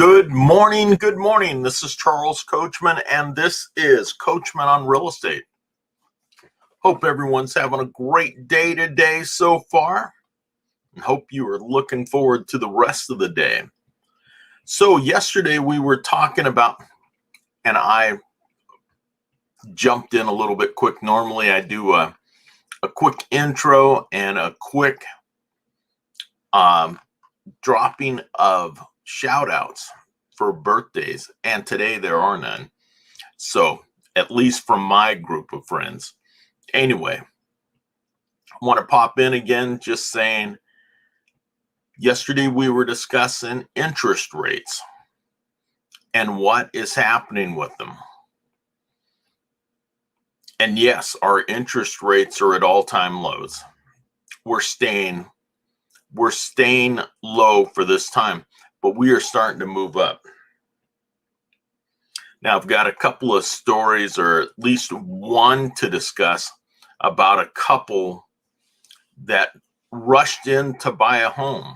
Good morning. Good morning. This is Charles Coachman, and this is Coachman on Real Estate. Hope everyone's having a great day today so far, and hope you are looking forward to the rest of the day. So yesterday we were talking about, and I jumped in a little bit quick. Normally I do a quick intro and a quick dropping of shout outs for birthdays, and today there are none. So at least from my group of friends. Anyway, I want to pop in again just saying, yesterday we were discussing interest rates and what is happening with them. And yes, our interest rates are at all-time lows. We're staying low for this time, but we are starting to move up. Now, I've got a couple of stories, or at least one to discuss, about a couple that rushed in to buy a home.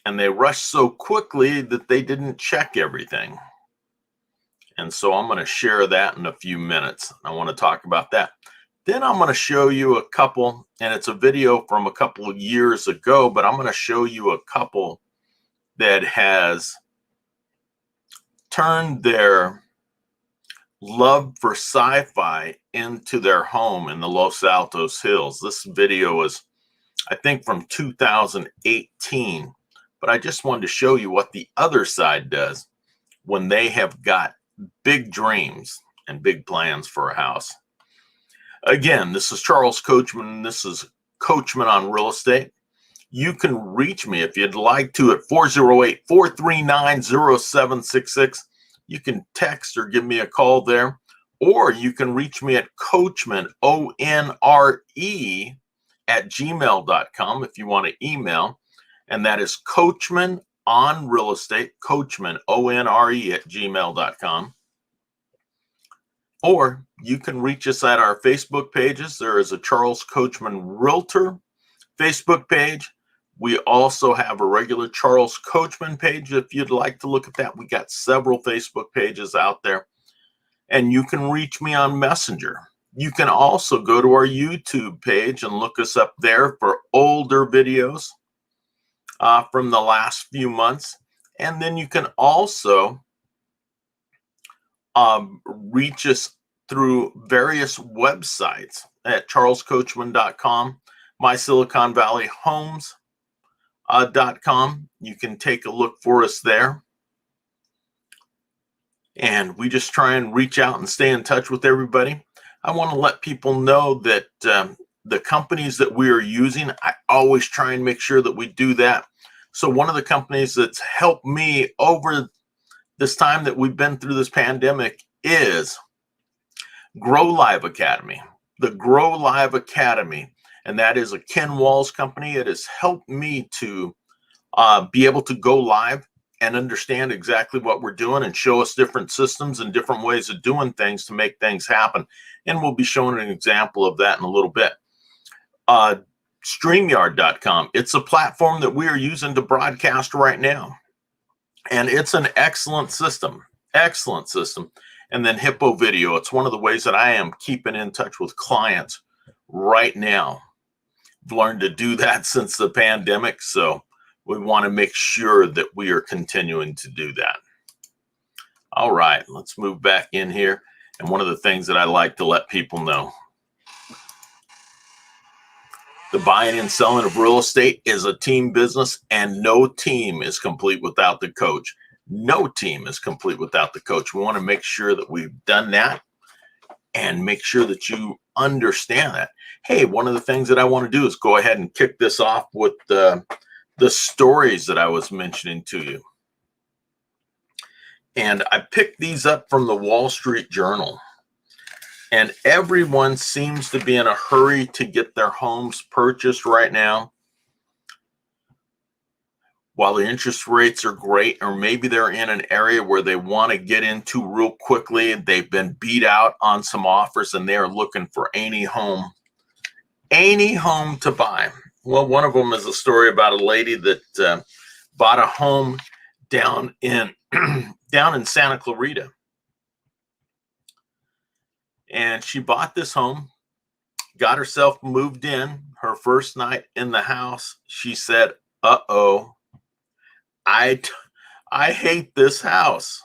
And they rushed so quickly that they didn't check everything. And so I'm going to share that in a few minutes. I want to talk about that. Then I'm going to show you a couple, and it's a video from a couple of years ago, but I'm going to show you a couple that has turned their love for sci-fi into their home in the Los Altos Hills. This video is, I think, from 2018, but I just wanted to show you what the other side does when they have got big dreams and big plans for a house. Again, this is Charles Coachman. This is Coachman on Real Estate. You can reach me if you'd like to at 408-439-0766. You can text or give me a call there, or you can reach me at Coachman, O-N-R-E, at gmail.com if you want to email. And that is Coachman on Real Estate, Coachman, O-N-R-E, at gmail.com. Or you can reach us at our Facebook pages. There is a Charles Coachman Realtor Facebook page. We also have a regular Charles Coachman page if you'd like to look at that. We got several Facebook pages out there. And you can reach me on Messenger. You can also go to our YouTube page and look us up there for older videos from the last few months. And then you can also reach us through various websites at charlescoachman.com, mysiliconvalleyhomes.com. You can take a look for us there. And we just try and reach out and stay in touch with everybody. I want to let people know that the companies that we are using, I always try and make sure that we do that. So one of the companies that's helped me over this time that we've been through this pandemic is Grow Live Academy. The Grow Live Academy. And that is a Ken Walls company. It has helped me to be able to go live and understand exactly what we're doing and show us different systems and different ways of doing things to make things happen. And we'll be showing an example of that in a little bit. StreamYard.com. It's a platform that we are using to broadcast right now. And it's an excellent system. Excellent system. And then Hippo Video. It's one of the ways that I am keeping in touch with clients right now. I've learned to do that since the pandemic, so we want to make sure that we are continuing to do that. All right, let's move back in here. And one of the things that I like to let people know, the buying and selling of real estate is a team business, and no team is complete without the coach. No team is complete without the coach. We want to make sure that we've done that and make sure that you understand that. Hey, one of the things that I want to do is go ahead and kick this off with the stories that I was mentioning to you. And I picked these up from the Wall Street Journal. And everyone seems to be in a hurry to get their homes purchased right now. While the interest rates are great, or maybe they're in an area where they want to get into real quickly, they've been beat out on some offers and they are looking for any home to buy. Well, one of them is a story about a lady that bought a home down in down in Santa Clarita. And she bought this home, got herself moved in. Her first night in the house, she said, "Uh-oh, I I hate this house."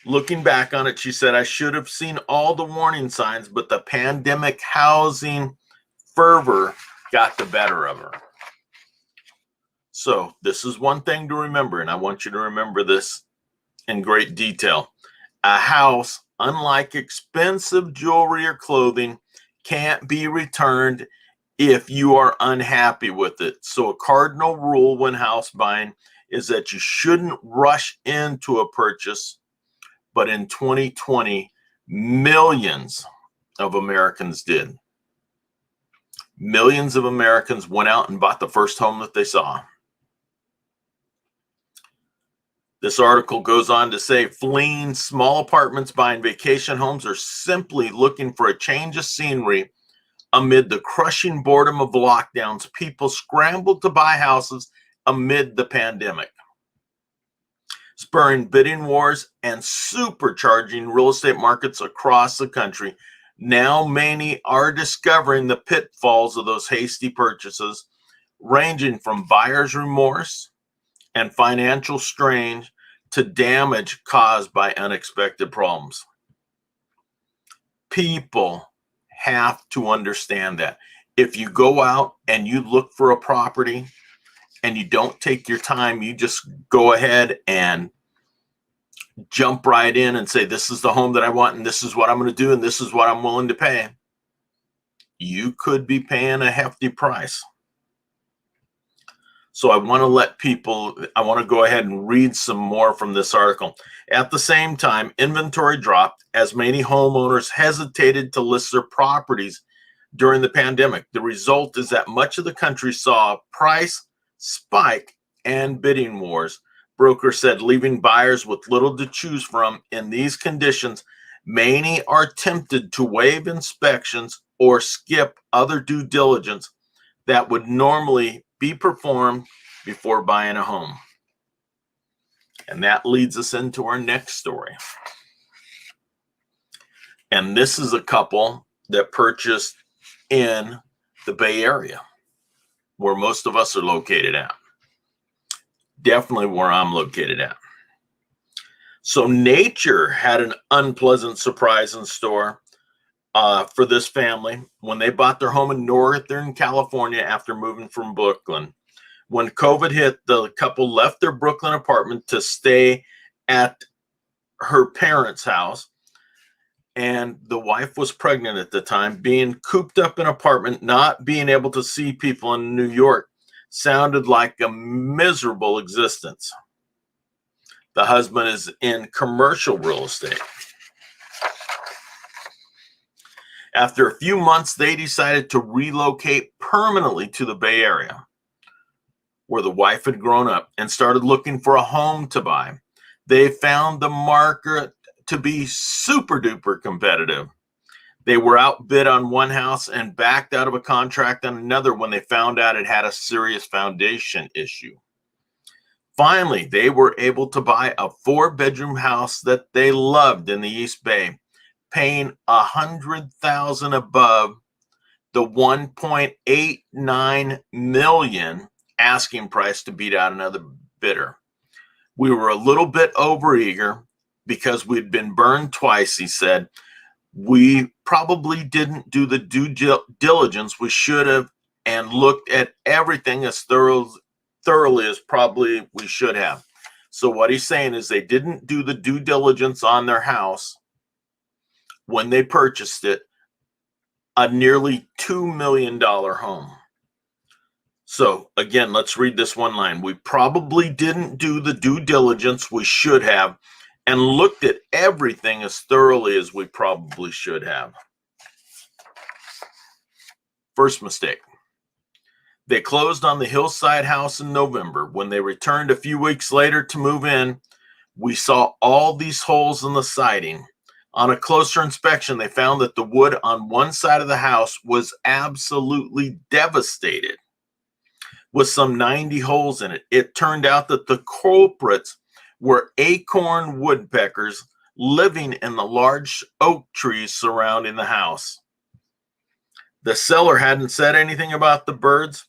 Looking back on it, she said, "I should have seen all the warning signs, but the pandemic housing fervor got the better of her." So this is one thing to remember, and I want you to remember this in great detail. A house, unlike expensive jewelry or clothing, can't be returned if you are unhappy with it. So a cardinal rule when house buying is that you shouldn't rush into a purchase. But in 2020, millions of Americans did. Millions of Americans went out and bought the first home that they saw. This article goes on to say, fleeing small apartments, buying vacation homes, or simply looking for a change of scenery amid the crushing boredom of lockdowns, people scrambled to buy houses amid the pandemic, spurring bidding wars and supercharging real estate markets across the country. Now many are discovering the pitfalls of those hasty purchases, ranging from buyer's remorse and financial strain to damage caused by unexpected problems. People have to understand that. If you go out and you look for a property and you don't take your time, you just go ahead and jump right in and say, "This is the home that I want, and this is what I'm going to do, and this is what I'm willing to pay," you could be paying a hefty price. So I want to go ahead and read some more from this article. At the same time, inventory dropped as many homeowners hesitated to list their properties during the pandemic. The result is that much of the country saw a price spike and bidding wars. Broker said, leaving buyers with little to choose from. In these conditions, many are tempted to waive inspections or skip other due diligence that would normally be performed before buying a home. And that leads us into our next story. And this is a couple that purchased in the Bay Area, where most of us are located at. Definitely where I'm located at. So nature had an unpleasant surprise in store for this family when they bought their home in Northern California after moving from Brooklyn. When COVID hit, the couple left their Brooklyn apartment to stay at her parents' house. And the wife was pregnant at the time. Being cooped up in an apartment, not being able to see people in New York sounded like a miserable existence. The husband is in commercial real estate. After a few months, they decided to relocate permanently to the Bay Area, where the wife had grown up, and started looking for a home to buy. They found the market to be super duper competitive. They were outbid on one house and backed out of a contract on another when they found out it had a serious foundation issue. Finally, they were able to buy a 4-bedroom house that they loved in the East Bay, paying $100,000 above the $1.89 million asking price to beat out another bidder. We were a little bit overeager because we'd been burned twice, he said. We probably didn't do the due diligence we should have and looked at everything as thoroughly as probably we should have. So what he's saying is they didn't do the due diligence on their house when they purchased it, a nearly $2 million home. So again, let's read this one line. We probably didn't do the due diligence we should have and looked at everything as thoroughly as we probably should have. First mistake. They closed on the hillside house in November. When they returned a few weeks later to move in, we saw all these holes in the siding. On a closer inspection, they found that the wood on one side of the house was absolutely devastated. with some 90 holes in it. It turned out that the culprits were acorn woodpeckers living in the large oak trees surrounding the house. The seller hadn't said anything about the birds,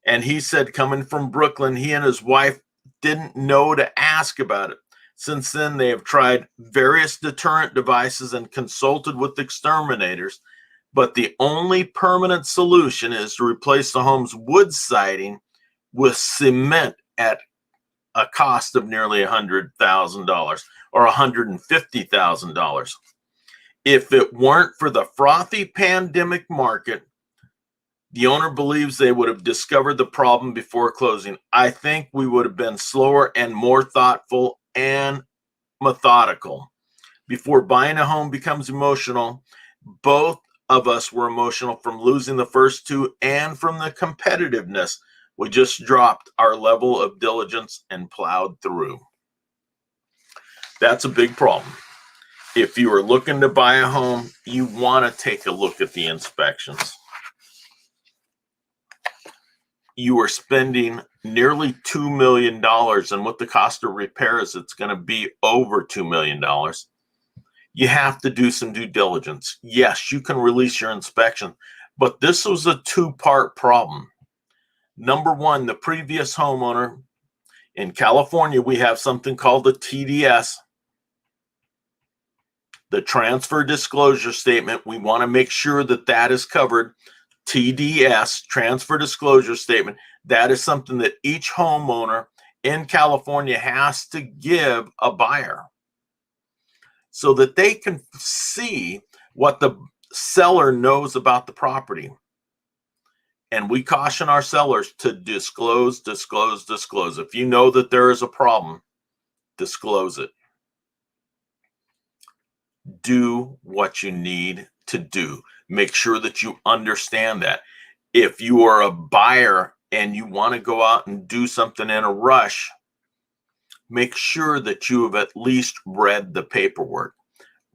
and he said, coming from Brooklyn, he and his wife didn't know to ask about it. Since then, they have tried various deterrent devices and consulted with exterminators, but the only permanent solution is to replace the home's wood siding with cement at a cost of nearly $100,000 or $150,000. If it weren't for the frothy pandemic market, the owner believes they would have discovered the problem before closing. I think we would have been slower and more thoughtful and methodical. Before buying a home becomes emotional, both of us were emotional from losing the first two and from the competitiveness. We just dropped our level of diligence and plowed through. That's a big problem. If you are looking to buy a home, you want to take a look at the inspections. You are spending nearly $2 million, and with the cost of repairs, it's going to be over $2 million. You have to do some due diligence. Yes, you can release your inspection, but this was a two-part problem. Number one, the previous homeowner in California, we have something called the TDS, the transfer disclosure statement. We want to make sure that that is covered. TDS, transfer disclosure statement, that is something that each homeowner in California has to give a buyer so that they can see what the seller knows about the property. And we caution our sellers to disclose. If you know that there is a problem, disclose it. Do what you need to do. Make sure that you understand that. If you are a buyer and you want to go out and do something in a rush, make sure that you have at least read the paperwork.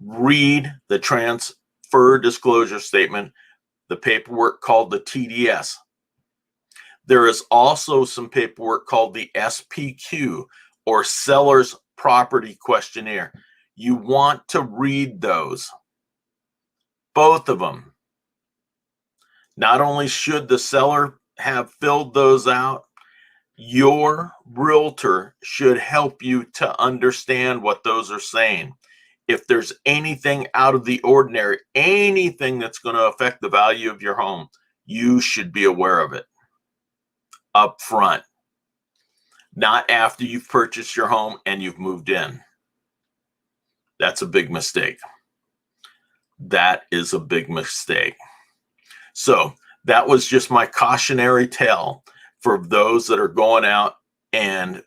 Read the transfer disclosure statement, the paperwork called the TDS. There is also some paperwork called the SPQ, or Seller's Property Questionnaire. You want to read those, both of them. Not only should the seller have filled those out, your realtor should help you to understand what those are saying. If there's anything out of the ordinary, anything that's going to affect the value of your home, you should be aware of it up front, not after you've purchased your home and you've moved in. That's a big mistake. That is a big mistake. So that was just my cautionary tale for those that are going out and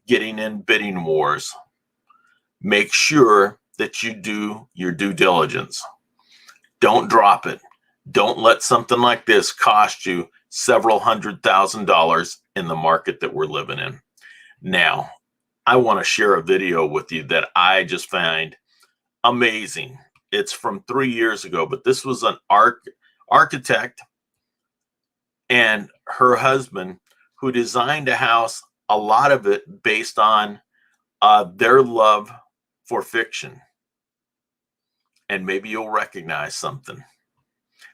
getting in bidding wars. Make sure that you do your due diligence. Don't drop it. Don't let something like this cost you several $100,000 in the market that we're living in. Now, I want to share a video with you that I just find amazing. It's from 3 years ago, but this was an architect and her husband who designed a house, a lot of it based on their love for fiction. And maybe you'll recognize something.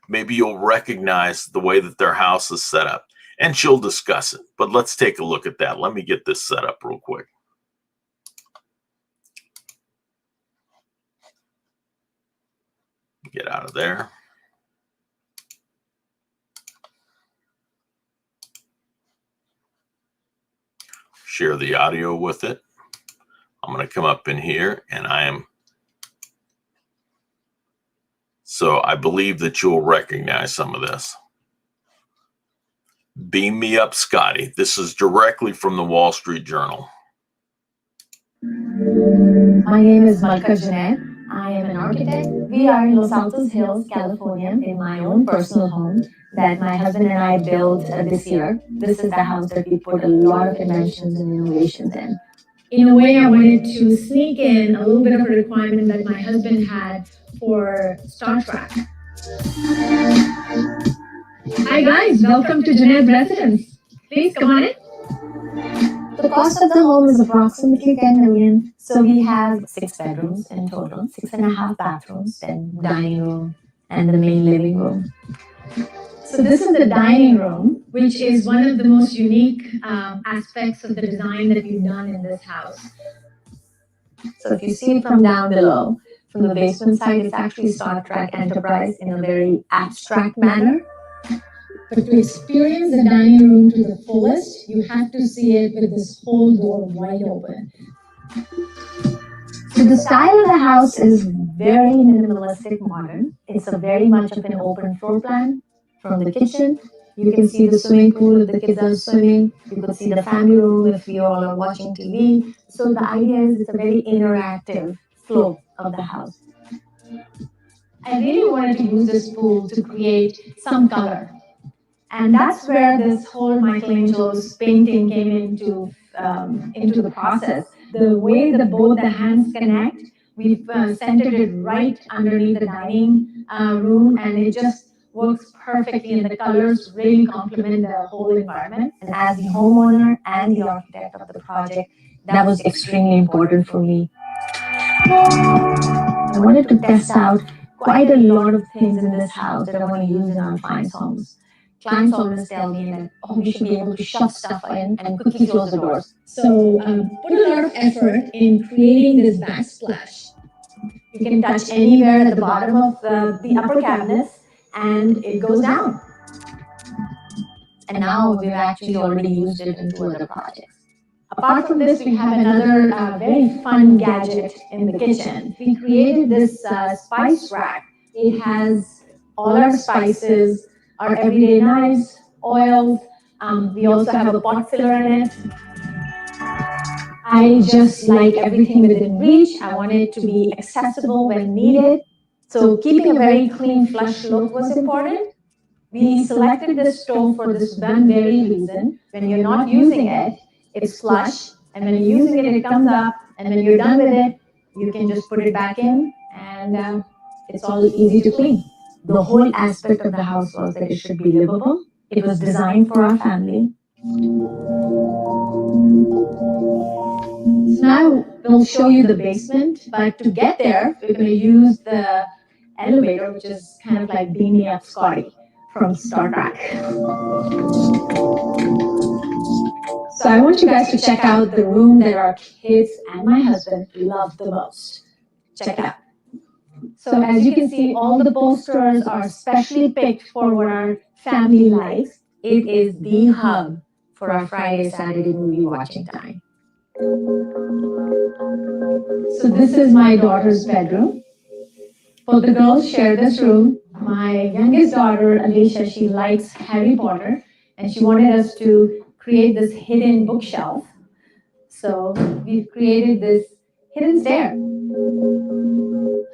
Maybe you'll recognize the way that their house is set up, and she'll discuss it. But let's take a look at that. Let me get this set up real quick. Get out of there. Share the audio with it. I'm going to come up in here, and so I believe that you'll recognize some of this. Beam me up, Scotty. This is directly from the Wall Street Journal. My name is Malka Janet. I am an architect. We are in Los Altos Hills, California, in my own personal home that my husband and I built this year. This is the house that we put a lot of inventions and innovations in. In a way, I wanted to sneak in a little bit of a requirement that my husband had for Star Trek. Hi guys, welcome to Janet Residence. Please come on in. The cost of the home is approximately 10 million. So we have 6 bedrooms in total, 6.5 bathrooms, then dining room and the main living room. So this is the dining room, which is one of the most unique aspects of the design that we've done in this house. So if you see it from down below, from the basement side, it's actually Star Trek Enterprise in a very abstract manner. But to experience the dining room to the fullest, you have to see it with this whole door wide open. So the style of the house is very minimalistic modern. It's a very much of an open floor plan. From the kitchen, you can see the swimming pool if the kids are swimming. You could see the family room if you all are watching TV. So the idea is it's a very interactive flow of the house. I really wanted to use this pool to create some color. And that's where this whole Michelangelo's painting came into the process. The way both the hands connect, we've centered it right underneath the dining room, and it just works perfectly, and the colors really complement the whole environment. And as the homeowner and the architect of the project, that was extremely important for me. I wanted to test out quite a lot of things in this house that I want to use in our clients' homes. Clients always tell me that, oh, we should be able to shove stuff in and quickly close the doors. So put a lot of effort in creating this backsplash. You can touch anywhere at the bottom of the upper cabinets and it goes down. And now we've actually already used it in 2 other projects. Apart from this, we have another very fun gadget in the kitchen. We created this spice rack. It has all our spices, our everyday knives, oils. We also have a pot filler in it. I just like everything within reach. I want it to be accessible when needed. So keeping a very clean, flush look was important. We selected this stove for this one very reason. When you're not using it, it's flush, and when you're using it, it comes up, and when you're done with it, you can just put it back in, and it's all easy to clean. The whole aspect of the house was that it should be livable. It was designed for our family. So now we'll show you the basement, but to get there, we're going to use the elevator, which is kind of like Beam Me Up Scotty from Star Trek. So I want you guys to check out the room that our kids and my husband love the most. Check it out. So as you can see, all the posters are specially picked for what our family likes. It is the hub for our Friday, Saturday movie watching time. So this is my daughter's bedroom. Both the girls share this room. My youngest daughter, Alicia, she likes Harry Potter, and she wanted us to create this hidden bookshelf. So we've created this hidden stair.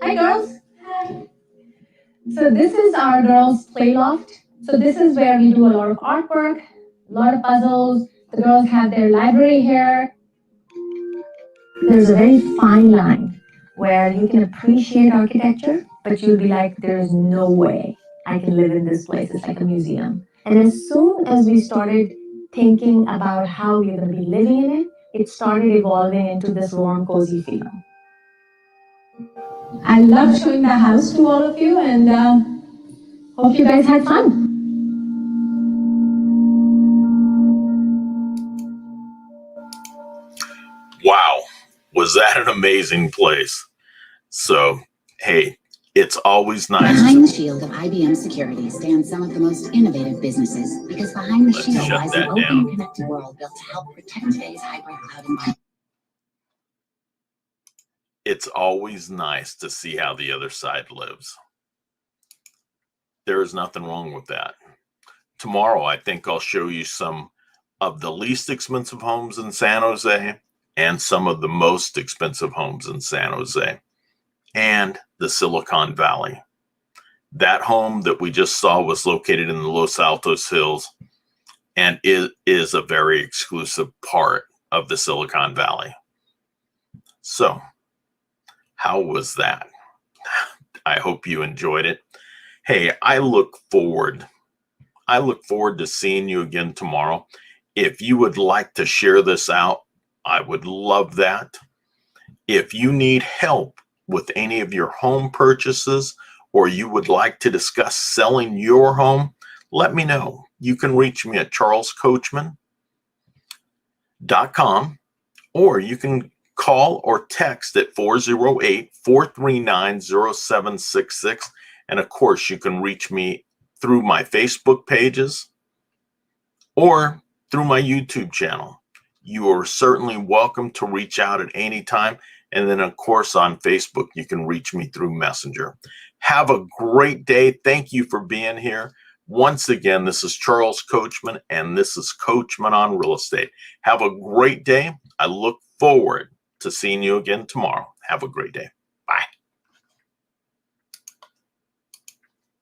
Hi, girls. Hi. So this is our girls' play loft. So this is where we do a lot of artwork, a lot of puzzles. The girls have their library here. There's a very fine line where you can appreciate architecture, but you'll be like, there's no way I can live in this place. It's like a museum. And as soon as we started thinking about how we're going to be living in it, it started evolving into this warm, cozy feel. I love showing the house to all of you, and hope you guys had fun. Wow, was that an amazing place? So, hey, it's always nice. Behind the shield of IBM security stand some of the most innovative businesses, because behind the Let's shield shut lies that an open, down. connected world built to help protect today's hybrid cloud environment. It's always nice to see how the other side lives. There is nothing wrong with that. Tomorrow, I think I'll show you some of the least expensive homes in San Jose and some of the most expensive homes in San Jose and the Silicon Valley. That home that we just saw was located in the Los Altos Hills, and it is a very exclusive part of the Silicon Valley. So, how was that? I hope you enjoyed it. Hey, I look forward to seeing you again tomorrow. If you would like to share this out, I would love that. If you need help with any of your home purchases, or you would like to discuss selling your home, let me know. You can reach me at charlescoachman.com, or you can call or text at 408-439-0766. And of course, you can reach me through my Facebook pages or through my YouTube channel. You are certainly welcome to reach out at any time. And then, of course, on Facebook, you can reach me through Messenger. Have a great day. Thank you for being here. Once again, this is Charles Coachman, and this is Coachman on Real Estate. Have a great day. I look forward to seeing you again tomorrow. Have a great day.